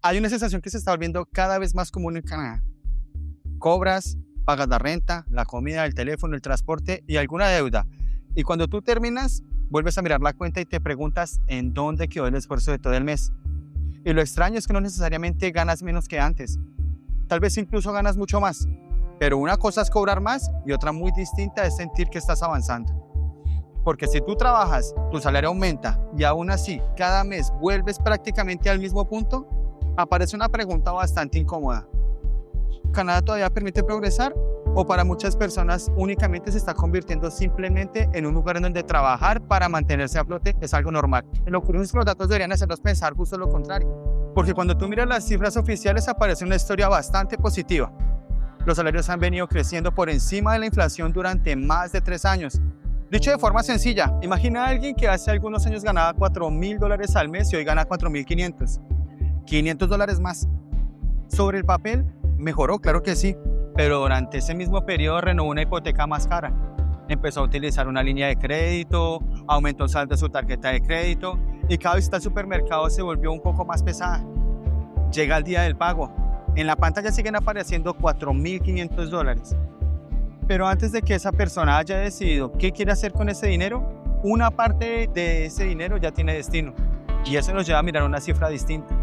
Hay una sensación que se está volviendo cada vez más común en Canadá. Cobras, pagas la renta, la comida, el teléfono, el transporte y alguna deuda. Y cuando tú terminas, vuelves a mirar la cuenta y te preguntas en dónde quedó el esfuerzo de todo el mes. Y lo extraño es que no necesariamente ganas menos que antes. Tal vez incluso ganas mucho más. Pero una cosa es cobrar más y otra muy distinta es sentir que estás avanzando. Porque si tú trabajas, tu salario aumenta y aún así cada mes vuelves prácticamente al mismo punto, aparece una pregunta bastante incómoda. ¿Canadá todavía permite progresar? ¿O para muchas personas únicamente se está convirtiendo simplemente en un lugar en donde trabajar para mantenerse a flote es algo normal? Lo curioso es que los datos deberían hacernos pensar justo lo contrario. Porque cuando tú miras las cifras oficiales aparece una historia bastante positiva. Los salarios han venido creciendo por encima de la inflación durante más de 3 años. Dicho de forma sencilla, imagina a alguien que hace algunos años ganaba $4,000 al mes y hoy gana $4,500. $500 más. Sobre el papel, mejoró, claro que sí, pero durante ese mismo periodo renovó una hipoteca más cara. Empezó a utilizar una línea de crédito, aumentó el saldo de su tarjeta de crédito y cada visita al supermercado se volvió un poco más pesada. Llega el día del pago. En la pantalla siguen apareciendo $4,500. Pero antes de que esa persona haya decidido qué quiere hacer con ese dinero, una parte de ese dinero ya tiene destino. Y eso nos lleva a mirar una cifra distinta.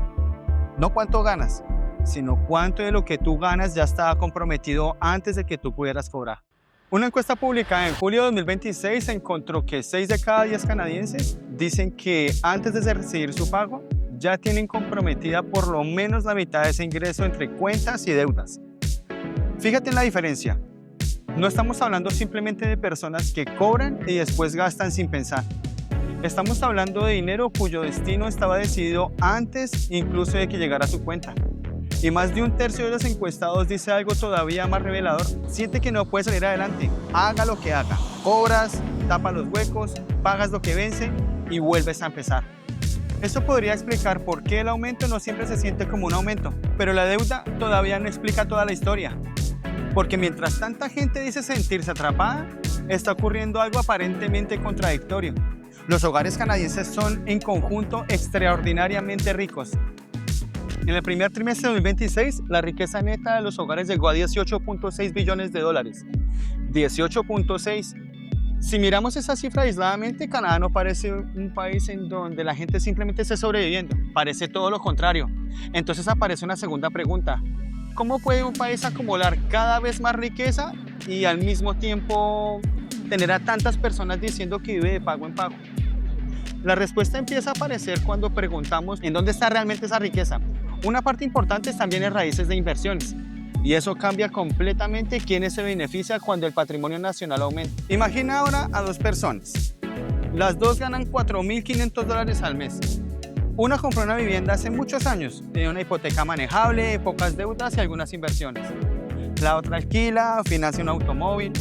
No cuánto ganas, sino cuánto de lo que tú ganas ya estaba comprometido antes de que tú pudieras cobrar. Una encuesta publicada en julio de 2026 encontró que 6 de cada 10 canadienses dicen que antes de recibir su pago, ya tienen comprometida por lo menos la mitad de ese ingreso entre cuentas y deudas. Fíjate en la diferencia. No estamos hablando simplemente de personas que cobran y después gastan sin pensar. Estamos hablando de dinero cuyo destino estaba decidido antes incluso de que llegara a su cuenta. Y más de un tercio de los encuestados dice algo todavía más revelador. Siente que no puede salir adelante. Haga lo que haga. Cobras, tapas los huecos, pagas lo que vence y vuelves a empezar. Eso podría explicar por qué el aumento no siempre se siente como un aumento, pero la deuda todavía no explica toda la historia. Porque mientras tanta gente dice sentirse atrapada, está ocurriendo algo aparentemente contradictorio. Los hogares canadienses son en conjunto extraordinariamente ricos. En el primer trimestre de 2026, la riqueza neta de los hogares llegó a $18.6 billones. 18.6. Si miramos esa cifra aisladamente, Canadá no parece un país en donde la gente simplemente esté sobreviviendo. Parece todo lo contrario. Entonces aparece una segunda pregunta. ¿Cómo puede un país acumular cada vez más riqueza y al mismo tiempo tener a tantas personas diciendo que vive de pago en pago? La respuesta empieza a aparecer cuando preguntamos en dónde está realmente esa riqueza. Una parte importante es también en raíces de inversiones. Y eso cambia completamente quiénes se beneficia cuando el patrimonio nacional aumenta. Imagina ahora a dos personas. Las dos ganan $4,500 al mes. Una compró una vivienda hace muchos años, tiene una hipoteca manejable, pocas deudas y algunas inversiones. La otra alquila, financia un automóvil,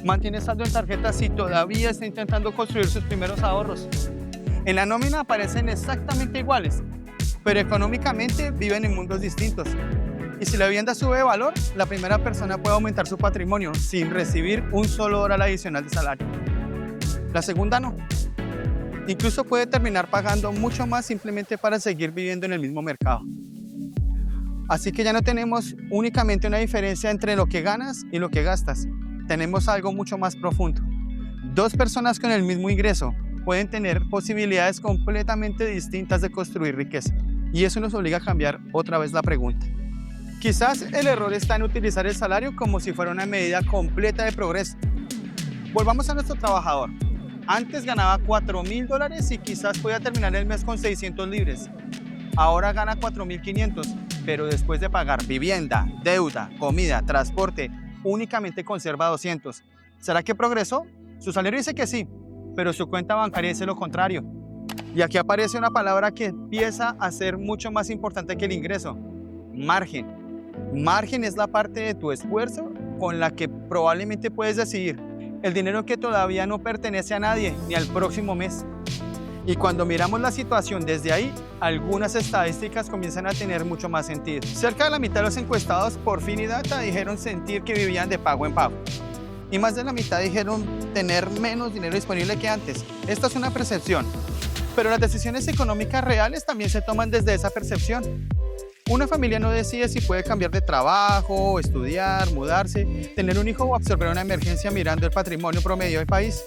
mantiene saldo en tarjetas y todavía está intentando construir sus primeros ahorros. En la nómina aparecen exactamente iguales, pero económicamente viven en mundos distintos. Y si la vivienda sube de valor, la primera persona puede aumentar su patrimonio sin recibir un solo dólar adicional de salario. La segunda no. Incluso puede terminar pagando mucho más simplemente para seguir viviendo en el mismo mercado. Así que ya no tenemos únicamente una diferencia entre lo que ganas y lo que gastas. Tenemos algo mucho más profundo. Dos personas con el mismo ingreso pueden tener posibilidades completamente distintas de construir riqueza. Y eso nos obliga a cambiar otra vez la pregunta. Quizás el error está en utilizar el salario como si fuera una medida completa de progreso. Volvamos a nuestro trabajador. Antes ganaba $4,000 y quizás podía terminar el mes con 600 libres. Ahora gana 4,500, pero después de pagar vivienda, deuda, comida, transporte, únicamente conserva 200. ¿Será que progresó? Su salario dice que sí, pero su cuenta bancaria dice lo contrario. Y aquí aparece una palabra que empieza a ser mucho más importante que el ingreso: margen. Margen es la parte de tu esfuerzo con la que probablemente puedes decidir el dinero que todavía no pertenece a nadie ni al próximo mes. Y cuando miramos la situación desde ahí, algunas estadísticas comienzan a tener mucho más sentido. Cerca de la mitad de los encuestados por fin y data dijeron sentir que vivían de pago en pago. Y más de la mitad dijeron tener menos dinero disponible que antes. Esta es una percepción, pero las decisiones económicas reales también se toman desde esa percepción. Una familia no decide si puede cambiar de trabajo, estudiar, mudarse, tener un hijo o absorber una emergencia mirando el patrimonio promedio del país.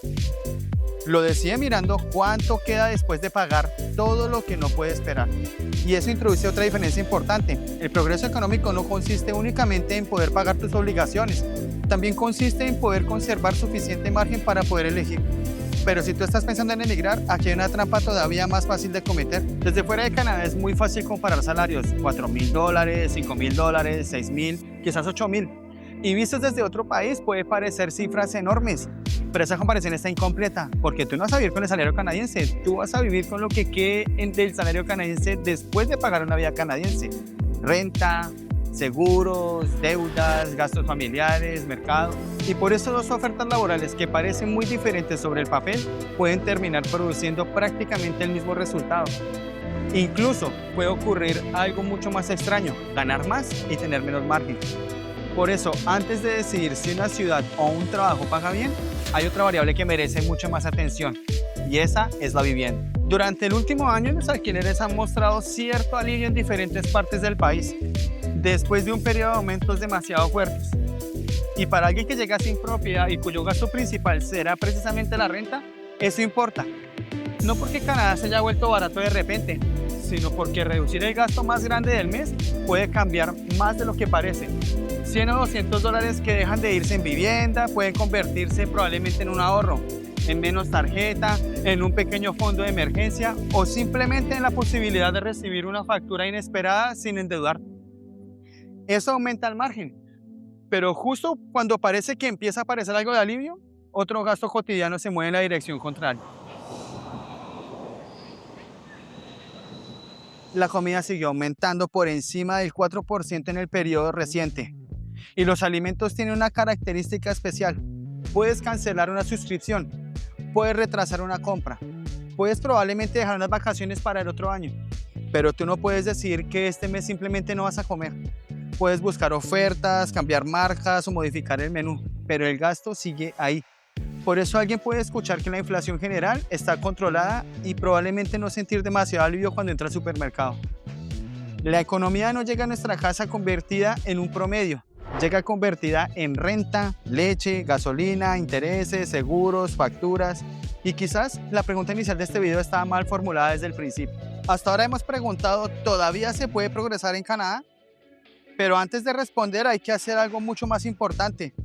Lo decide mirando cuánto queda después de pagar todo lo que no puede esperar. Y eso introduce otra diferencia importante. El progreso económico no consiste únicamente en poder pagar tus obligaciones, también consiste en poder conservar suficiente margen para poder elegir. Pero si tú estás pensando en emigrar, aquí hay una trampa todavía más fácil de cometer. Desde fuera de Canadá es muy fácil comparar salarios, $4,000, $5,000, $6,000, quizás $8,000. Y vistos desde otro país puede parecer cifras enormes, pero esa comparación está incompleta, porque tú no vas a vivir con el salario canadiense, tú vas a vivir con lo que quede del salario canadiense después de pagar una vida canadiense. Renta, seguros, deudas, gastos familiares, mercado. Y por eso dos ofertas laborales que parecen muy diferentes sobre el papel pueden terminar produciendo prácticamente el mismo resultado. Incluso puede ocurrir algo mucho más extraño, ganar más y tener menos margen. Por eso, antes de decidir si una ciudad o un trabajo paga bien, hay otra variable que merece mucha más atención, y esa es la vivienda. Durante el último año, los alquileres han mostrado cierto alivio en diferentes partes del país, después de un periodo de aumentos demasiado fuertes. Y para alguien que llega sin propiedad y cuyo gasto principal será precisamente la renta, eso importa. No porque Canadá se haya vuelto barato de repente, sino porque reducir el gasto más grande del mes puede cambiar más de lo que parece. $100 o $200 que dejan de irse en vivienda pueden convertirse probablemente en un ahorro, en menos tarjeta, en un pequeño fondo de emergencia o simplemente en la posibilidad de recibir una factura inesperada sin endeudar. Eso aumenta el margen, pero justo cuando parece que empieza a aparecer algo de alivio, otro gasto cotidiano se mueve en la dirección contraria. La comida siguió aumentando por encima del 4% en el periodo reciente. Y los alimentos tienen una característica especial. Puedes cancelar una suscripción, puedes retrasar una compra, puedes probablemente dejar unas vacaciones para el otro año, pero tú no puedes decidir que este mes simplemente no vas a comer. Puedes buscar ofertas, cambiar marcas o modificar el menú, pero el gasto sigue ahí. Por eso alguien puede escuchar que la inflación general está controlada y probablemente no sentir demasiado alivio cuando entra al supermercado. La economía no llega a nuestra casa convertida en un promedio, llega convertida en renta, leche, gasolina, intereses, seguros, facturas. Y quizás la pregunta inicial de este video estaba mal formulada desde el principio. Hasta ahora hemos preguntado, ¿todavía se puede progresar en Canadá? Pero antes de responder hay que hacer algo mucho más importante: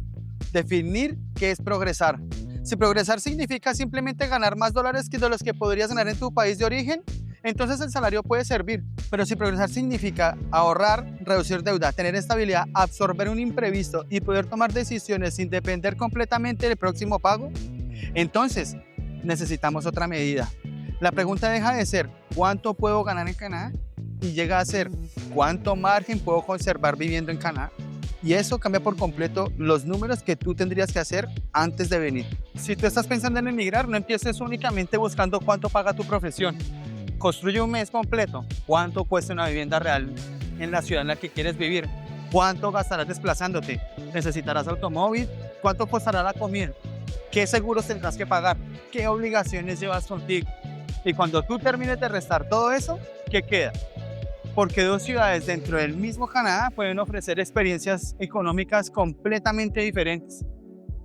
definir qué es progresar. Si progresar significa simplemente ganar más dólares que de los que podrías ganar en tu país de origen, entonces el salario puede servir. Pero si progresar significa ahorrar, reducir deuda, tener estabilidad, absorber un imprevisto y poder tomar decisiones sin depender completamente del próximo pago, entonces necesitamos otra medida. La pregunta deja de ser ¿cuánto puedo ganar en Canadá? Y llega a ser ¿cuánto margen puedo conservar viviendo en Canadá? Y eso cambia por completo los números que tú tendrías que hacer antes de venir. Si tú estás pensando en emigrar, no empieces únicamente buscando cuánto paga tu profesión. Construye un mes completo. ¿Cuánto cuesta una vivienda real en la ciudad en la que quieres vivir? ¿Cuánto gastarás desplazándote? ¿Necesitarás automóvil? ¿Cuánto costará la comida? ¿Qué seguros tendrás que pagar? ¿Qué obligaciones llevas contigo? Y cuando tú termines de restar todo eso, ¿qué queda? Porque dos ciudades dentro del mismo Canadá pueden ofrecer experiencias económicas completamente diferentes.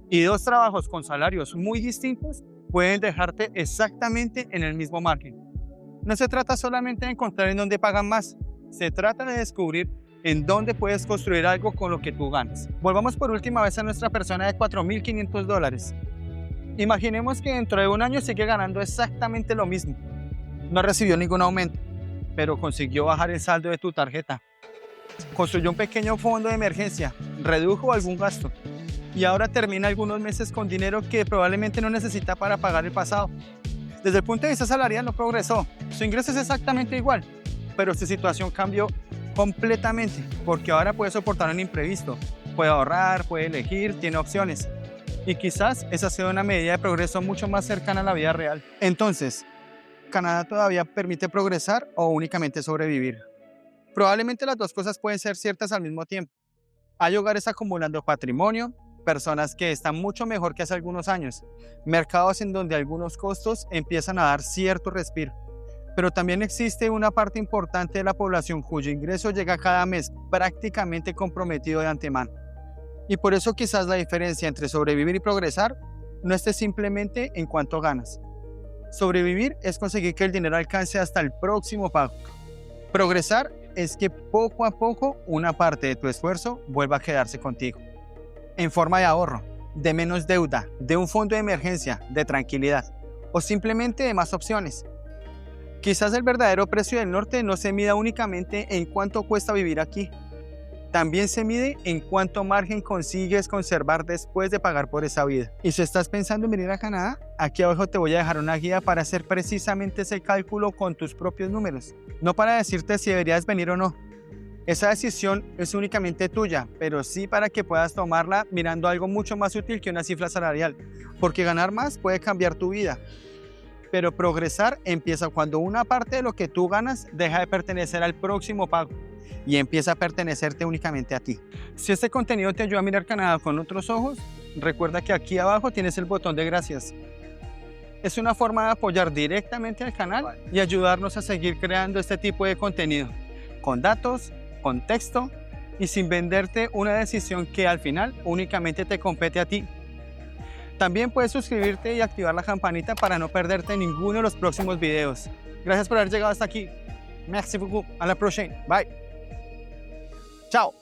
Y dos trabajos con salarios muy distintos pueden dejarte exactamente en el mismo margen. No se trata solamente de encontrar en dónde pagan más, se trata de descubrir en dónde puedes construir algo con lo que tú ganas. Volvamos por última vez a nuestra persona de $4,500. Imaginemos que dentro de un año sigue ganando exactamente lo mismo. No recibió ningún aumento, pero consiguió bajar el saldo de tu tarjeta. Construyó un pequeño fondo de emergencia, redujo algún gasto y ahora termina algunos meses con dinero que probablemente no necesita para pagar el pasado. Desde el punto de vista salarial no progresó, su ingreso es exactamente igual, pero su situación cambió completamente porque ahora puede soportar un imprevisto, puede ahorrar, puede elegir, tiene opciones. Y quizás esa sea una medida de progreso mucho más cercana a la vida real. Entonces, ¿Canadá todavía permite progresar o únicamente sobrevivir? Probablemente las dos cosas pueden ser ciertas al mismo tiempo. Hay hogares acumulando patrimonio, personas que están mucho mejor que hace algunos años, mercados en donde algunos costos empiezan a dar cierto respiro. Pero también existe una parte importante de la población cuyo ingreso llega cada mes prácticamente comprometido de antemano. Y por eso quizás la diferencia entre sobrevivir y progresar no esté simplemente en cuánto ganas. Sobrevivir es conseguir que el dinero alcance hasta el próximo pago. Progresar es que poco a poco una parte de tu esfuerzo vuelva a quedarse contigo. En forma de ahorro, de menos deuda, de un fondo de emergencia, de tranquilidad o simplemente de más opciones. Quizás el verdadero precio del norte no se mida únicamente en cuánto cuesta vivir aquí. También se mide en cuánto margen consigues conservar después de pagar por esa vida. Y si estás pensando en venir a Canadá, aquí abajo te voy a dejar una guía para hacer precisamente ese cálculo con tus propios números. No para decirte si deberías venir o no. Esa decisión es únicamente tuya, pero sí para que puedas tomarla mirando algo mucho más útil que una cifra salarial. Porque ganar más puede cambiar tu vida. Pero progresar empieza cuando una parte de lo que tú ganas deja de pertenecer al próximo pago y empieza a pertenecerte únicamente a ti. Si este contenido te ayuda a mirar Canadá con otros ojos, recuerda que aquí abajo tienes el botón de gracias. Es una forma de apoyar directamente al canal y ayudarnos a seguir creando este tipo de contenido, con datos, con texto y sin venderte una decisión que al final únicamente te compete a ti. También puedes suscribirte y activar la campanita para no perderte ninguno de los próximos videos. Gracias por haber llegado hasta aquí. Merci beaucoup. A la próxima. Bye. Chao.